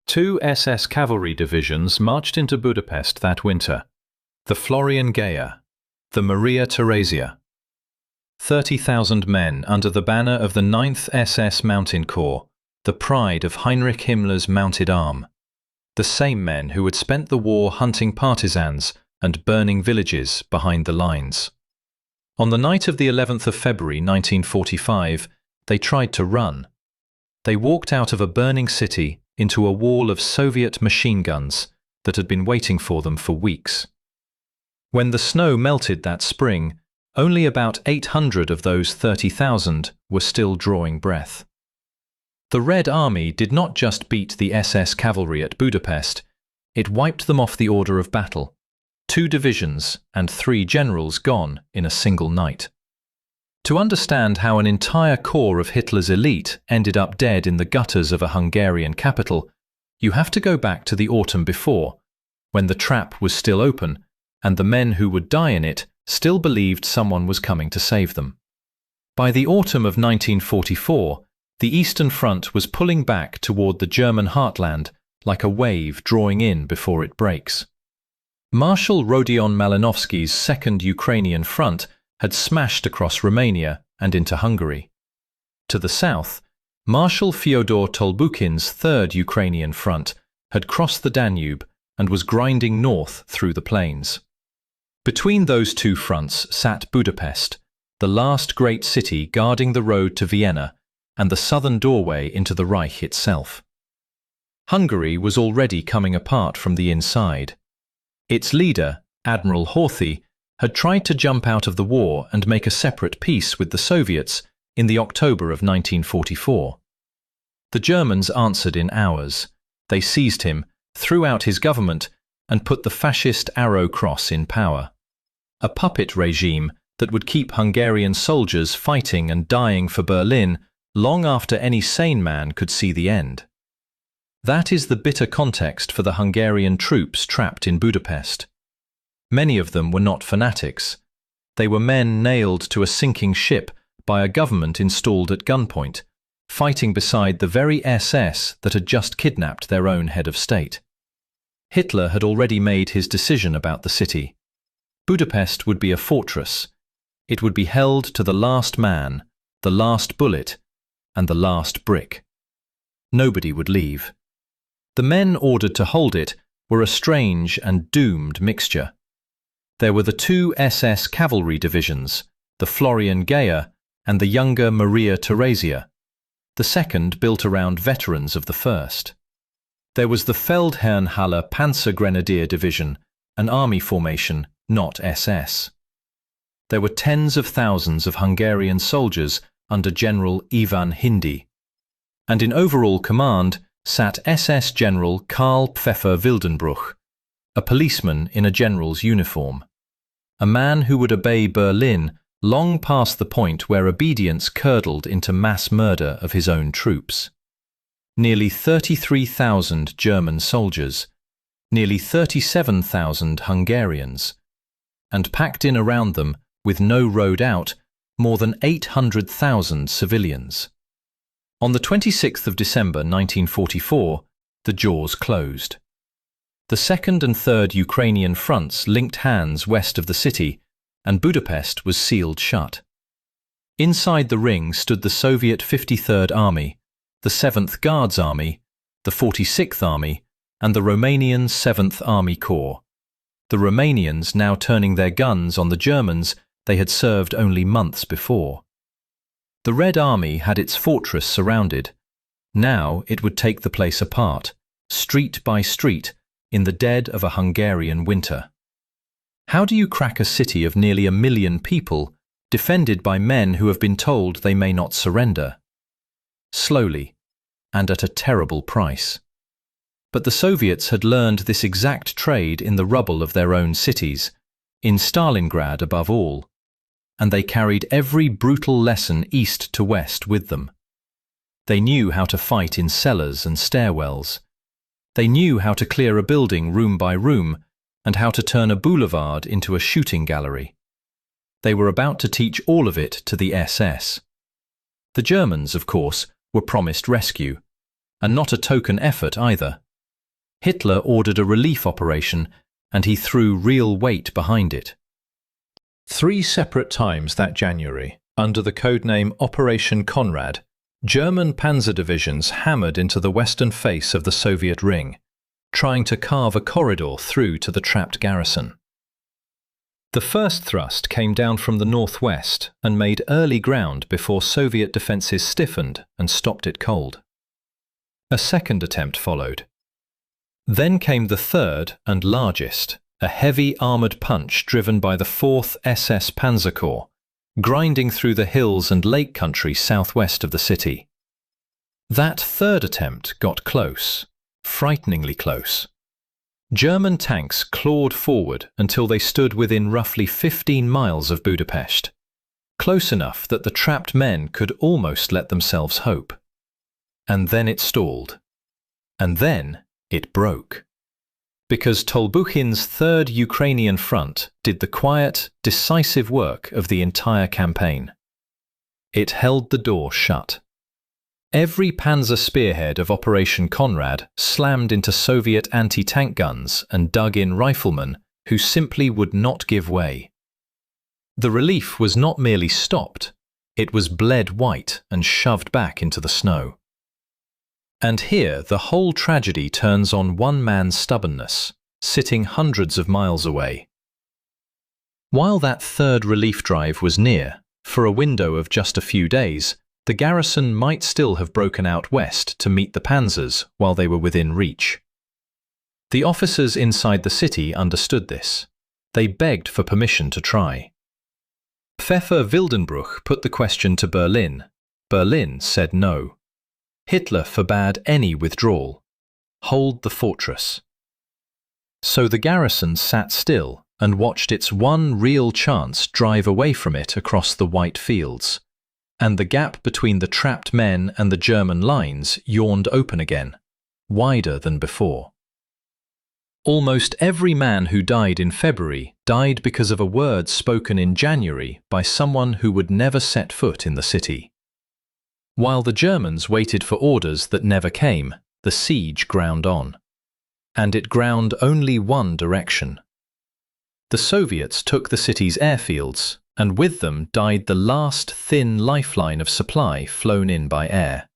Two SS cavalry divisions marched into Budapest that winter: the Florian Geyer, the Maria Theresia. 30,000 men under the banner of the 9th SS Mountain Corps, the pride of Heinrich Himmler's mounted arm. The same men who had spent the war hunting partisans and burning villages behind the lines. On the night of the 11th of February 1945, they tried to run. They walked out of a burning city into a wall of Soviet machine guns that had been waiting for them for weeks. When the snow melted that spring, only about 800 of those 30,000 were still drawing breath. The Red Army did not just beat the SS cavalry at Budapest, it wiped them off the order of battle. 2 divisions and 3 generals gone in a single night. To understand how an entire corps of Hitler's elite ended up dead in the gutters of a Hungarian capital, you have to go back to the autumn before, when the trap was still open and the men who would die in it still believed someone was coming to save them. By the autumn of 1944, the Eastern Front was pulling back toward the German heartland like a wave drawing in before it breaks. Marshal Rodion Malinovsky's Second Ukrainian Front had smashed across Romania and into Hungary. To the south, Marshal Fyodor Tolbukhin's Third Ukrainian Front had crossed the Danube and was grinding north through the plains. Between those 2 fronts sat Budapest, the last great city guarding the road to Vienna and the southern doorway into the Reich itself. Hungary was already coming apart from the inside. Its leader, Admiral Horthy, had tried to jump out of the war and make a separate peace with the Soviets in the October of 1944. The Germans answered in hours. They seized him, threw out his government, and put the fascist Arrow Cross in power. A puppet regime that would keep Hungarian soldiers fighting and dying for Berlin long after any sane man could see the end. That is the bitter context for the Hungarian troops trapped in Budapest. Many of them were not fanatics. They were men nailed to a sinking ship by a government installed at gunpoint, fighting beside the very SS that had just kidnapped their own head of state. Hitler had already made his decision about the city. Budapest would be a fortress. It would be held to the last man, the last bullet, and the last brick. Nobody would leave. The men ordered to hold it were a strange and doomed mixture. There were the 2 SS cavalry divisions, the Florian Geyer and the younger Maria Theresia, the second built around veterans of the first. There was the Feldherrnhalle Panzer Grenadier Division, an army formation, not SS. There were tens of thousands of Hungarian soldiers under General Ivan Hindi. And in overall command sat SS General Karl Pfeffer Wildenbruch, a policeman in a general's uniform. A man who would obey Berlin long past the point where obedience curdled into mass murder of his own troops. Nearly 33,000 German soldiers, nearly 37,000 Hungarians, and packed in around them, with no road out, more than 800,000 civilians. On the 26th of December 1944, the jaws closed. The 2nd and 3rd Ukrainian fronts linked hands west of the city, and Budapest was sealed shut. Inside the ring stood the Soviet 53rd Army, the 7th Guards Army, the 46th Army, and the Romanian 7th Army Corps. The Romanians now turning their guns on the Germans they had served only months before. The Red Army had its fortress surrounded. Now it would take the place apart, street by street, in the dead of a Hungarian winter. How do you crack a city of nearly 1 million people, defended by men who have been told they may not surrender? Slowly, and at a terrible price. But the Soviets had learned this exact trade in the rubble of their own cities, in Stalingrad above all, and they carried every brutal lesson east to west with them. They knew how to fight in cellars and stairwells. They knew how to clear a building room by room and how to turn a boulevard into a shooting gallery. They were about to teach all of it to the SS. The Germans, of course, were promised rescue, and not a token effort either. Hitler ordered a relief operation, and he threw real weight behind it. 3 separate times that January, under the codename Operation Konrad, German panzer divisions hammered into the western face of the Soviet ring, trying to carve a corridor through to the trapped garrison. The first thrust came down from the northwest and made early ground before Soviet defences stiffened and stopped it cold. A second attempt followed. Then came the third and largest, a heavy armoured punch driven by the 4th SS Panzer Corps, grinding through the hills and lake country southwest of the city. That third attempt got close, frighteningly close. German tanks clawed forward until they stood within roughly 15 miles of Budapest, close enough that the trapped men could almost let themselves hope. And then it stalled. And then it broke. Because Tolbukhin's Third Ukrainian Front did the quiet, decisive work of the entire campaign. It held the door shut. Every panzer spearhead of Operation Konrad slammed into Soviet anti-tank guns and dug in riflemen who simply would not give way. The relief was not merely stopped, it was bled white and shoved back into the snow. And here the whole tragedy turns on one man's stubbornness, sitting hundreds of miles away. While that third relief drive was near, for a window of just a few days, the garrison might still have broken out west to meet the panzers while they were within reach. The officers inside the city understood this. They begged for permission to try. Pfeffer Wildenbruch put the question to Berlin. Berlin said no. Hitler forbade any withdrawal. Hold the fortress. So the garrison sat still and watched its one real chance drive away from it across the white fields, and the gap between the trapped men and the German lines yawned open again, wider than before. Almost every man who died in February died because of a word spoken in January by someone who would never set foot in the city. While the Germans waited for orders that never came, the siege ground on. And it ground only one direction. The Soviets took the city's airfields, and with them died the last thin lifeline of supply flown in by air.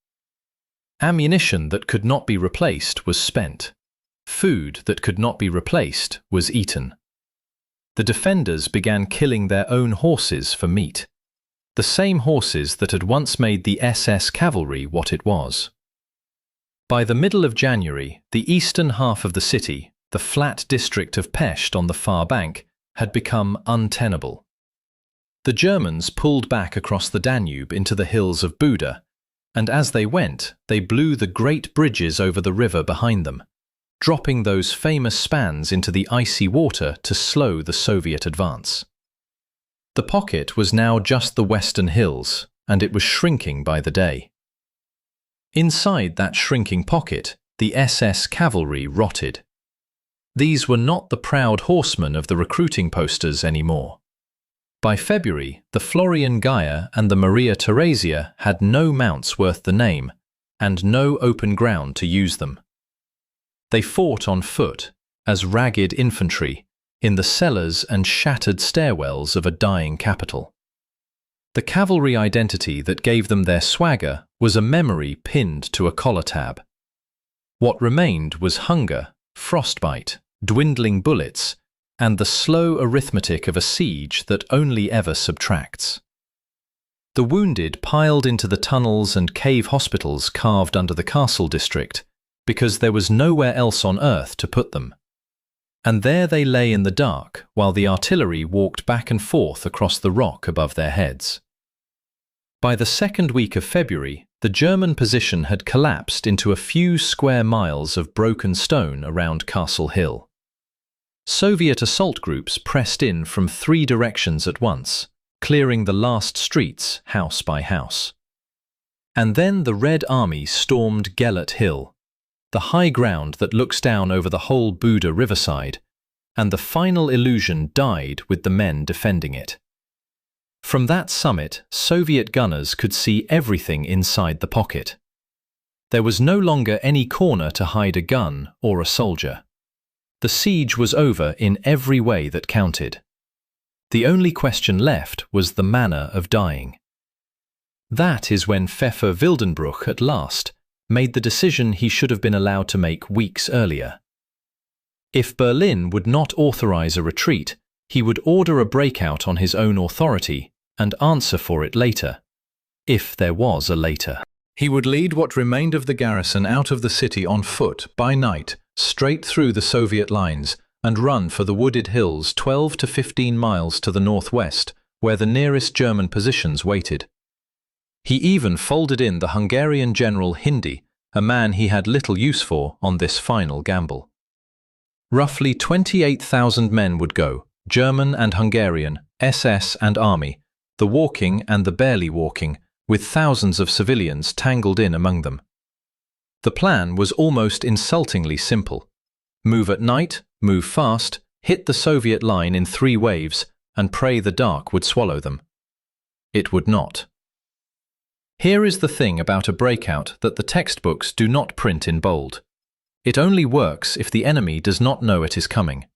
Ammunition that could not be replaced was spent. Food that could not be replaced was eaten. The defenders began killing their own horses for meat. The same horses that had once made the SS Cavalry what it was. By the middle of January, the eastern half of the city, the flat district of Pest on the far bank, had become untenable. The Germans pulled back across the Danube into the hills of Buda, and as they went, they blew the great bridges over the river behind them, dropping those famous spans into the icy water to slow the Soviet advance. The pocket was now just the western hills, and it was shrinking by the day. Inside that shrinking pocket, the SS Cavalry rotted. These were not the proud horsemen of the recruiting posters anymore. By February, the Florian Geyer and the Maria Theresia had no mounts worth the name, and no open ground to use them. They fought on foot, as ragged infantry, in the cellars and shattered stairwells of a dying capital. The cavalry identity that gave them their swagger was a memory pinned to a collar tab. What remained was hunger, frostbite, dwindling bullets, and the slow arithmetic of a siege that only ever subtracts. The wounded piled into the tunnels and cave hospitals carved under the castle district, because there was nowhere else on earth to put them. And there they lay in the dark while the artillery walked back and forth across the rock above their heads. By the second week of February, the German position had collapsed into a few square miles of broken stone around Castle Hill. Soviet assault groups pressed in from 3 directions at once, clearing the last streets house by house. And then the Red Army stormed Gellert Hill, the high ground that looks down over the whole Buda riverside, and the final illusion died with the men defending it. From that summit, Soviet gunners could see everything inside the pocket. There was no longer any corner to hide a gun or a soldier. The siege was over in every way that counted. The only question left was the manner of dying. That is when Pfeffer Wildenbruch at last made the decision he should have been allowed to make weeks earlier. If Berlin would not authorize a retreat, he would order a breakout on his own authority and answer for it later, if there was a later. He would lead what remained of the garrison out of the city on foot by night, straight through the Soviet lines, and run for the wooded hills 12 to 15 miles to the northwest, where the nearest German positions waited. He even folded in the Hungarian general Hindi, a man he had little use for on this final gamble. Roughly 28,000 men would go, German and Hungarian, SS and army, the walking and the barely walking, with thousands of civilians tangled in among them. The plan was almost insultingly simple. Move at night, move fast, hit the Soviet line in 3 waves, and pray the dark would swallow them. It would not. Here is the thing about a breakout that the textbooks do not print in bold. It only works if the enemy does not know it is coming.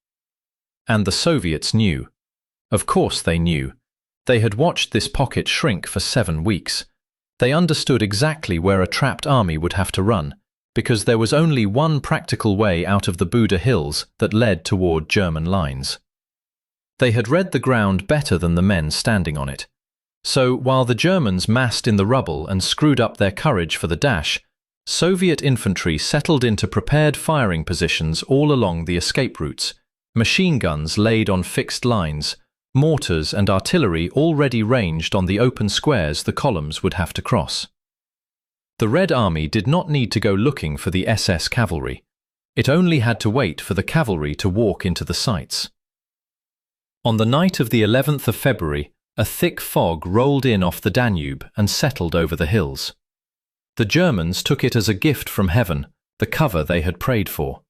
And the Soviets knew. Of course they knew. They had watched this pocket shrink for 7 weeks. They understood exactly where a trapped army would have to run, because there was only one practical way out of the Buda Hills that led toward German lines. They had read the ground better than the men standing on it. So, while the Germans massed in the rubble and screwed up their courage for the dash, Soviet infantry settled into prepared firing positions all along the escape routes, machine guns laid on fixed lines, mortars and artillery already ranged on the open squares the columns would have to cross. The Red Army did not need to go looking for the SS cavalry. It only had to wait for the cavalry to walk into the sights. On the night of the 11th of February, a thick fog rolled in off the Danube and settled over the hills. The Germans took it as a gift from heaven, the cover they had prayed for.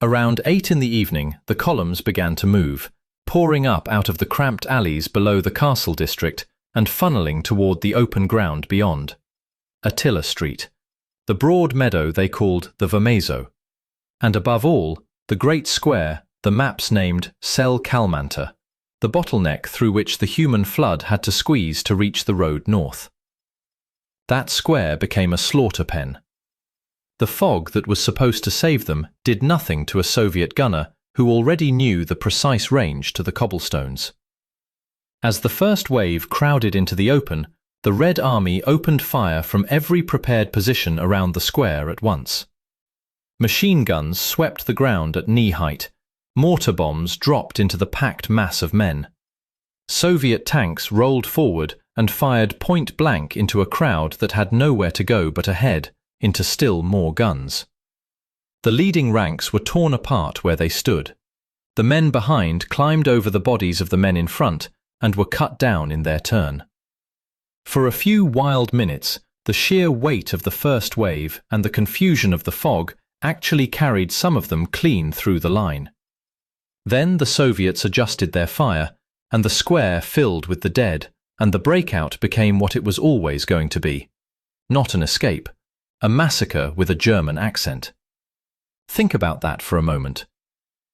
Around 8 in the evening, the columns began to move, pouring up out of the cramped alleys below the castle district and funneling toward the open ground beyond. Attila Street, the broad meadow they called the Vermezo, and above all, the great square the maps named Szell Kalman, the bottleneck through which the human flood had to squeeze to reach the road north. That square became a slaughter pen. The fog that was supposed to save them did nothing to a Soviet gunner who already knew the precise range to the cobblestones. As the first wave crowded into the open, the Red Army opened fire from every prepared position around the square at once. Machine guns swept the ground at knee height. Mortar bombs dropped into the packed mass of men. Soviet tanks rolled forward and fired point blank into a crowd that had nowhere to go but ahead, into still more guns. The leading ranks were torn apart where they stood. The men behind climbed over the bodies of the men in front and were cut down in their turn. For a few wild minutes, the sheer weight of the first wave and the confusion of the fog actually carried some of them clean through the line. Then the Soviets adjusted their fire, and the square filled with the dead, and the breakout became what it was always going to be. Not an escape, a massacre with a German accent. Think about that for a moment.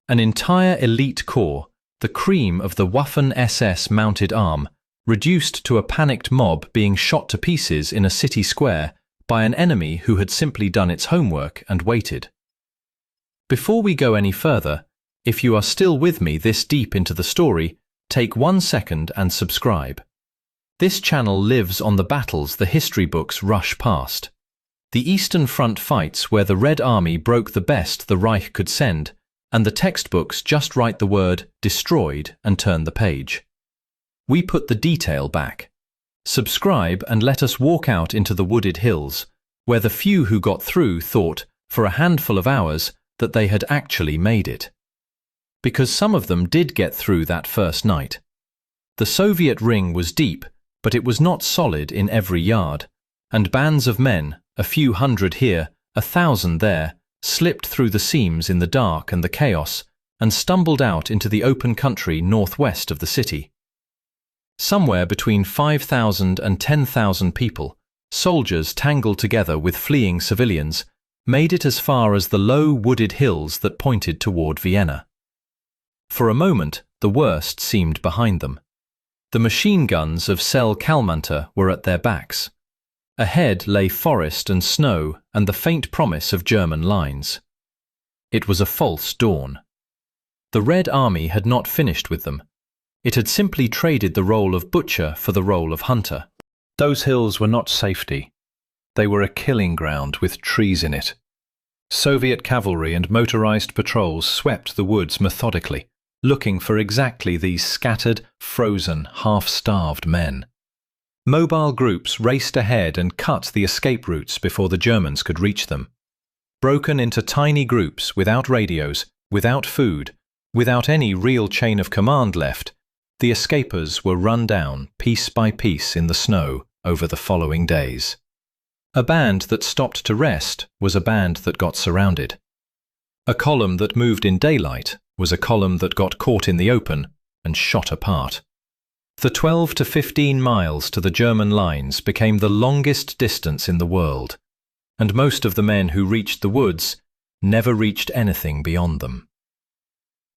An entire elite corps, the cream of the Waffen-SS mounted arm, reduced to a panicked mob being shot to pieces in a city square by an enemy who had simply done its homework and waited. Before we go any further, if you are still with me this deep into the story, take 1 second and subscribe. This channel lives on the battles the history books rush past. The Eastern Front fights where the Red Army broke the best the Reich could send, and the textbooks just write the word destroyed and turn the page. We put the detail back. Subscribe and let us walk out into the wooded hills, where the few who got through thought, for a handful of hours, that they had actually made it. Because some of them did get through that first night. The Soviet ring was deep, but it was not solid in every yard, and bands of men, a few hundred here, 1,000 there, slipped through the seams in the dark and the chaos and stumbled out into the open country northwest of the city. Somewhere between 5,000 and 10,000 people, soldiers tangled together with fleeing civilians, made it as far as the low wooded hills that pointed toward Vienna. For a moment, the worst seemed behind them. The machine guns of Szell Kalman were at their backs. Ahead lay forest and snow and the faint promise of German lines. It was a false dawn. The Red Army had not finished with them. It had simply traded the role of butcher for the role of hunter. Those hills were not safety. They were a killing ground with trees in it. Soviet cavalry and motorized patrols swept the woods methodically, looking for exactly these scattered, frozen, half-starved men. Mobile groups raced ahead and cut the escape routes before the Germans could reach them. Broken into tiny groups without radios, without food, without any real chain of command left, the escapers were run down piece by piece in the snow over the following days. A band that stopped to rest was a band that got surrounded. A column that moved in daylight was a column that got caught in the open and shot apart. The 12 to 15 miles to the German lines became the longest distance in the world, and most of the men who reached the woods never reached anything beyond them.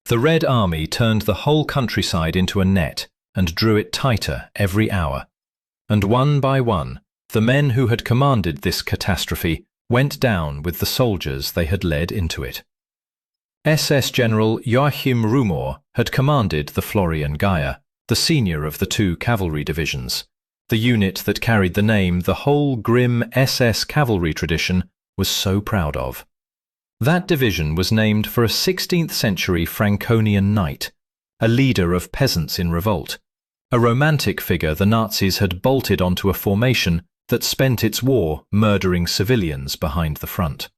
The Red Army turned the whole countryside into a net and drew it tighter every hour, and one by one, the men who had commanded this catastrophe went down with the soldiers they had led into it. SS General Joachim Rumor had commanded the Florian Geyer, the senior of the two cavalry divisions. The unit that carried the name the whole grim SS cavalry tradition was so proud of. That division was named for a 16th century Franconian knight, a leader of peasants in revolt, a romantic figure the Nazis had bolted onto a formation that spent its war murdering civilians behind the front.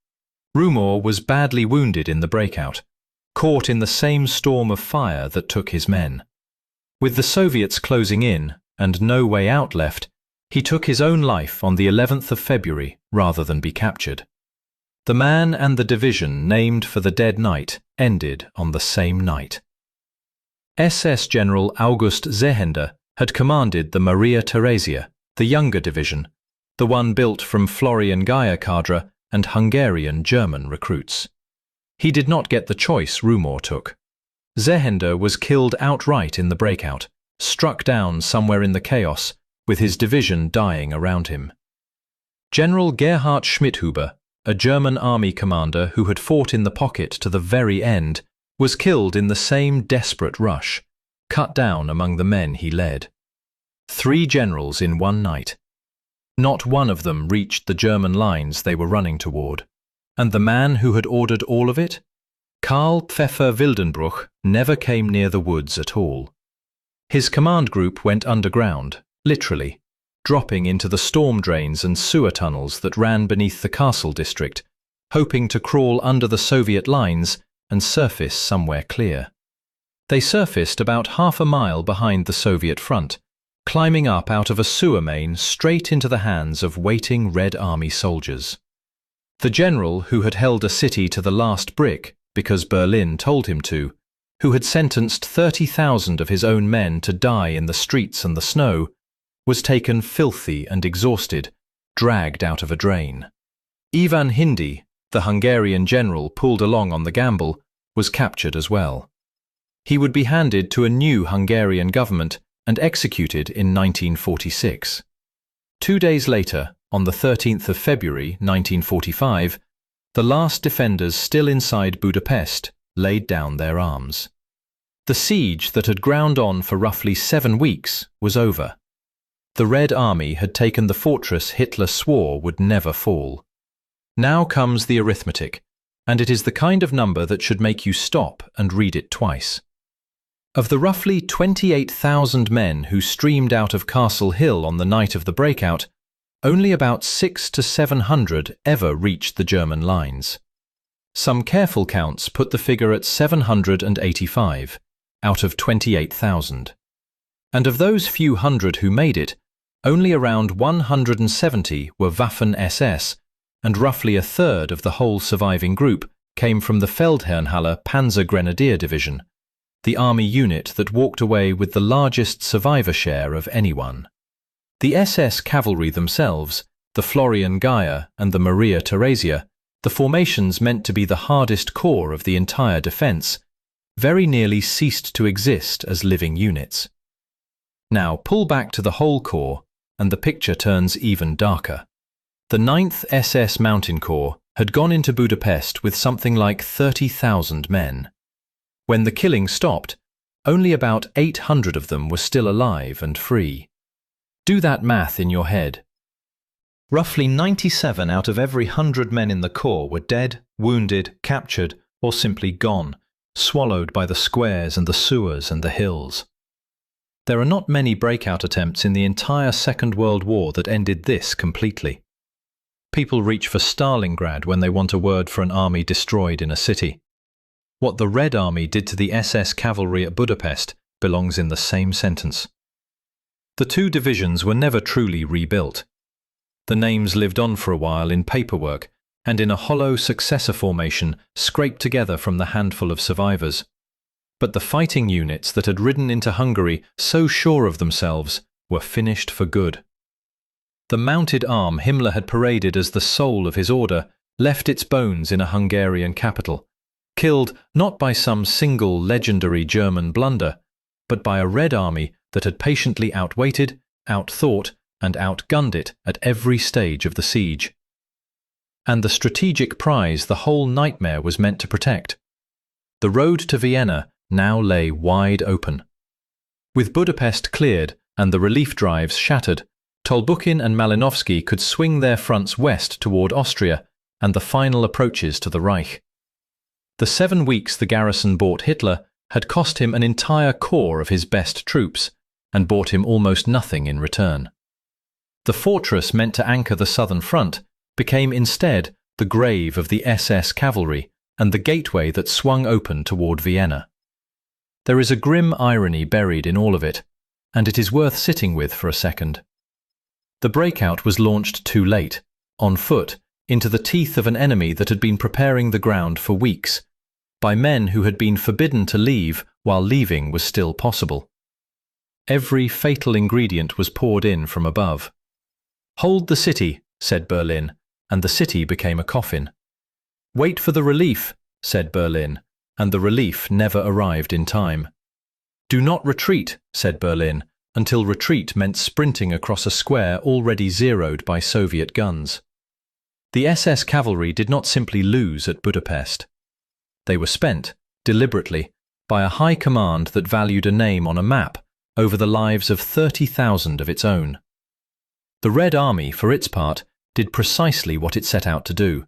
Rumor was badly wounded in the breakout, caught in the same storm of fire that took his men. With the Soviets closing in and no way out left, he took his own life on the 11th of February rather than be captured. The man and the division named for the dead knight ended on the same night. SS General August Zehender had commanded the Maria Theresia, the younger division, the one built from Florian Geyer cadre and Hungarian German recruits. He did not get the choice Rumor took. Zehender was killed outright in the breakout, struck down somewhere in the chaos, with his division dying around him. General Gerhard Schmidhuber, a German army commander who had fought in the pocket to the very end, was killed in the same desperate rush, cut down among the men he led. 3 generals in one night. Not one of them reached the German lines they were running toward. And the man who had ordered all of it? Karl Pfeffer Wildenbruch never came near the woods at all. His command group went underground, literally, dropping into the storm drains and sewer tunnels that ran beneath the castle district, hoping to crawl under the Soviet lines and surface somewhere clear. They surfaced about half a mile behind the Soviet front, climbing up out of a sewer main straight into the hands of waiting Red Army soldiers. The general who had held a city to the last brick because Berlin told him to, who had sentenced 30,000 of his own men to die in the streets and the snow, was taken filthy and exhausted, dragged out of a drain. Ivan Hindi, the Hungarian general pulled along on the gamble, was captured as well. He would be handed to a new Hungarian government and executed in 1946. 2 days later, on the 13th of February 1945, the last defenders still inside Budapest laid down their arms. The siege that had ground on for roughly 7 weeks was over. The Red Army had taken the fortress Hitler swore would never fall. Now comes the arithmetic, and it is the kind of number that should make you stop and read it twice. Of the roughly 28,000 men who streamed out of Castle Hill on the night of the breakout, only about 600 to 700 ever reached the German lines. Some careful counts put the figure at 785 out of 28,000. And of those few hundred who made it, only around 170 were Waffen-SS, and roughly a third of the whole surviving group came from the Feldherrnhalle Panzer Grenadier Division, the army unit that walked away with the largest survivor share of anyone. The SS cavalry themselves, the Florian Geyer and the Maria Theresia, the formations meant to be the hardest core of the entire defence, very nearly ceased to exist as living units. Now pull back to the whole corps, and the picture turns even darker. The 9th SS Mountain Corps had gone into Budapest with something like 30,000 men. When the killing stopped, only about 800 of them were still alive and free. Do that math in your head. Roughly 97 out of every 100 men in the corps were dead, wounded, captured, or simply gone, swallowed by the squares and the sewers and the hills. There are not many breakout attempts in the entire Second World War that ended this completely. People reach for Stalingrad when they want a word for an army destroyed in a city. What the Red Army did to the SS cavalry at Budapest belongs in the same sentence. The two divisions were never truly rebuilt. The names lived on for a while in paperwork and in a hollow successor formation scraped together from the handful of survivors. But the fighting units that had ridden into Hungary so sure of themselves were finished for good. The mounted arm Himmler had paraded as the soul of his order left its bones in a Hungarian capital, killed not by some single legendary German blunder, but by a Red Army that had patiently outweighted, outthought, and outgunned it at every stage of the siege. And the strategic prize the whole nightmare was meant to protect. The road to Vienna now lay wide open. With Budapest cleared and the relief drives shattered, Tolbukhin and Malinowski could swing their fronts west toward Austria and the final approaches to the Reich. The 7 weeks the garrison bought Hitler had cost him an entire corps of his best troops and bought him almost nothing in return. The fortress meant to anchor the southern front became instead the grave of the SS cavalry and the gateway that swung open toward Vienna. There is a grim irony buried in all of it, and it is worth sitting with for a second. The breakout was launched too late, on foot, into the teeth of an enemy that had been preparing the ground for weeks, by men who had been forbidden to leave while leaving was still possible. Every fatal ingredient was poured in from above. "Hold the city," said Berlin, and the city became a coffin. "Wait for the relief," said Berlin, and the relief never arrived in time. "Do not retreat," said Berlin, until retreat meant sprinting across a square already zeroed by Soviet guns. The SS cavalry did not simply lose at Budapest. They were spent, deliberately, by a high command that valued a name on a map over the lives of 30,000 of its own. The Red Army, for its part, did precisely what it set out to do.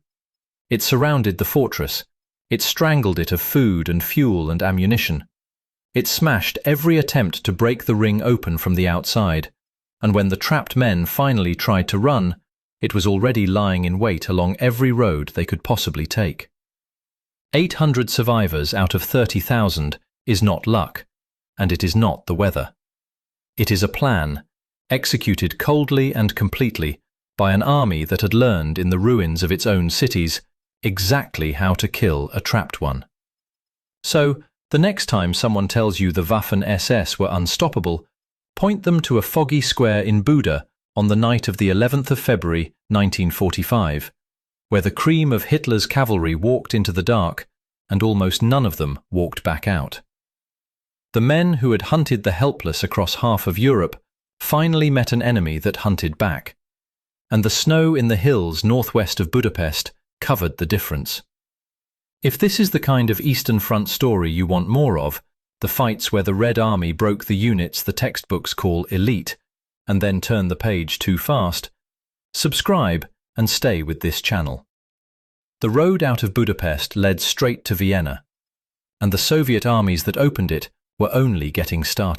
It surrounded the fortress. It strangled it of food and fuel and ammunition. It smashed every attempt to break the ring open from the outside, and when the trapped men finally tried to run, it was already lying in wait along every road they could possibly take. 800 survivors out of 30,000 is not luck, and it is not the weather. It is a plan, executed coldly and completely by an army that had learned in the ruins of its own cities exactly how to kill a trapped one. So, the next time someone tells you the Waffen-SS were unstoppable, point them to a foggy square in Buda on the night of the 11th of February 1945, where the cream of Hitler's cavalry walked into the dark and almost none of them walked back out. The men who had hunted the helpless across half of Europe finally met an enemy that hunted back, and the snow in the hills northwest of Budapest covered the difference. If this is the kind of Eastern Front story you want more of, the fights where the Red Army broke the units the textbooks call elite, and then turn the page too fast, subscribe and stay with this channel. The road out of Budapest led straight to Vienna, and the Soviet armies that opened it were only getting started.